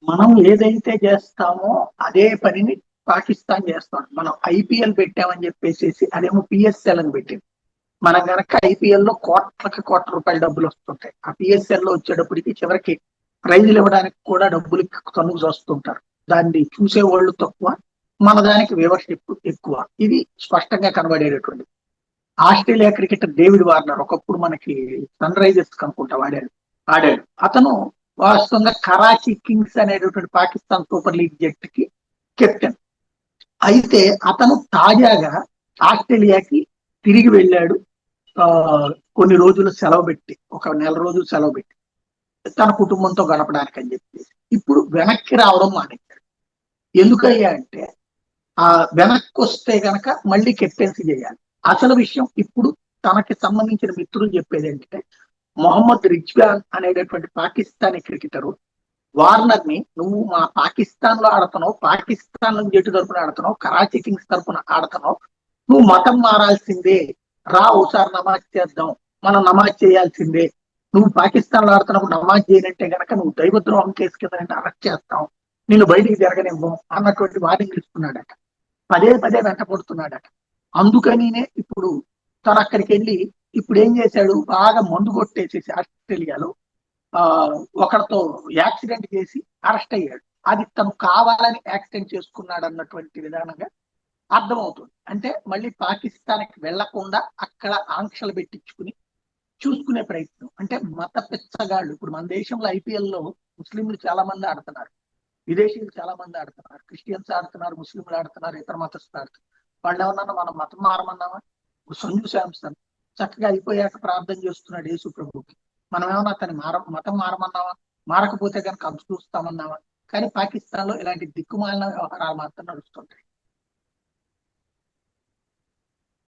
మనం ఏదైతే చేస్తామో అదే పనిని పాకిస్తాన్ చేస్తాం. మనం ఐపీఎల్ పెట్టామని చెప్పేసి అదేమో పిఎస్ఎల్ అని పెట్టింది. మనం కనుక ఐపీఎల్ లో కోట్లకి కోట్ల రూపాయల డబ్బులు వస్తుంటాయి. ఆ పిఎస్ఎల్ లో వచ్చేటప్పటికి చివరికి ప్రైజులు ఇవ్వడానికి కూడా డబ్బులు తనుగు వస్తుంటారు. దాన్ని చూసే వాళ్ళు తక్కువ, మన దానికి వ్యూవర్షిప్ ఎక్కువ. ఇది స్పష్టంగా కనబడేటటువంటి. ఆస్ట్రేలియా క్రికెటర్ డేవిడ్ వార్నర్ ఒకప్పుడు మనకి సన్ రైజర్స్ కనుకుంటా ఆడాడు. అతను వాస్తవంగా కరాచీ కింగ్స్ అనేటటువంటి పాకిస్తాన్ సూపర్ లీగ్ జట్టుకి కెప్టెన్. అయితే అతను తాజాగా ఆస్ట్రేలియాకి తిరిగి వెళ్ళాడు. ఆ కొన్ని రోజులు సెలవు పెట్టి, ఒక నెల రోజులు సెలవు పెట్టి తన కుటుంబంతో గడపడానికి అని చెప్పేసి ఇప్పుడు వెనక్కి రావడం మానేశాడు. ఎందుకయ్యా అంటే ఆ వెనక్కి వస్తే గనక మళ్ళీ కెప్టెన్సీ చేయాలి. అసలు విషయం ఇప్పుడు తనకి సంబంధించిన మిత్రులు చెప్పేది ఏంటంటే, మొహమ్మద్ రిజ్వాన్ అనేటటువంటి పాకిస్తానీ క్రికెటరు వార్నర్ ని, నువ్వు మా పాకిస్తాన్ లో ఆడుతున్నావు, పాకిస్తాన్ జట్టు తరపున ఆడుతున్నావు, కరాచీ కింగ్స్ తరపున ఆడుతున్నావు, నువ్వు మతం మారాల్సిందే, రా ఒకసారి నమాజ్ చేద్దాం, మనం నమాజ్ చేయాల్సిందే, నువ్వు పాకిస్తాన్ లో ఆడుతున్నప్పుడు నమాజ్ చేయనంటే గనక నువ్వు దైవద్రోహం కేసు కింద అరెస్ట్ చేస్తాం, నిన్ను బయటికి జరగనివ్వం అన్నటువంటి వార్నింగ్ ఇస్తున్నాడట. పదే పదే వెంటపడుతున్నాడట. అందుకనినే ఇప్పుడు తను అక్కడికి వెళ్ళి ఇప్పుడు ఏం చేశాడు, బాగా మందు కొట్టేసేసి ఆస్ట్రేలియాలో ఆ ఒకరితో యాక్సిడెంట్ చేసి అరెస్ట్ అయ్యాడు. అది తను కావాలని యాక్సిడెంట్ చేసుకున్నాడు అన్నటువంటి విధానంగా అర్థమవుతుంది. అంటే మళ్ళీ పాకిస్తాన్కి వెళ్లకుండా అక్కడ ఆంక్షలు పెట్టించుకుని చూసుకునే ప్రయత్నం. అంటే మత పిచ్చగాళ్ళు. ఇప్పుడు మన దేశంలో ఐపీఎల్ లో ముస్లింలు చాలా మంది ఆడుతున్నారు, విదేశీయులు చాలా మంది ఆడుతున్నారు, క్రిస్టియన్స్ ఆడుతున్నారు, ముస్లింలు ఆడుతున్నారు, ఇతర మతస్థులు ఆడుతున్నారు. వాళ్ళు ఏమన్నా మనం మతం మారమన్నామా? సంజు శాంసన్ చక్కగా అయిపోయాక ప్రార్థన చేస్తున్నాడు యేసు ప్రభుకి. మనం ఏమన్నా అతని మతం మారమన్నావా? మారకపోతే కనుక అది చూస్తామన్నావా? కానీ పాకిస్తాన్ లో ఇలాంటి దిక్కుమాలిన వ్యవహారాలు మాత్రం నడుస్తుంటాయి.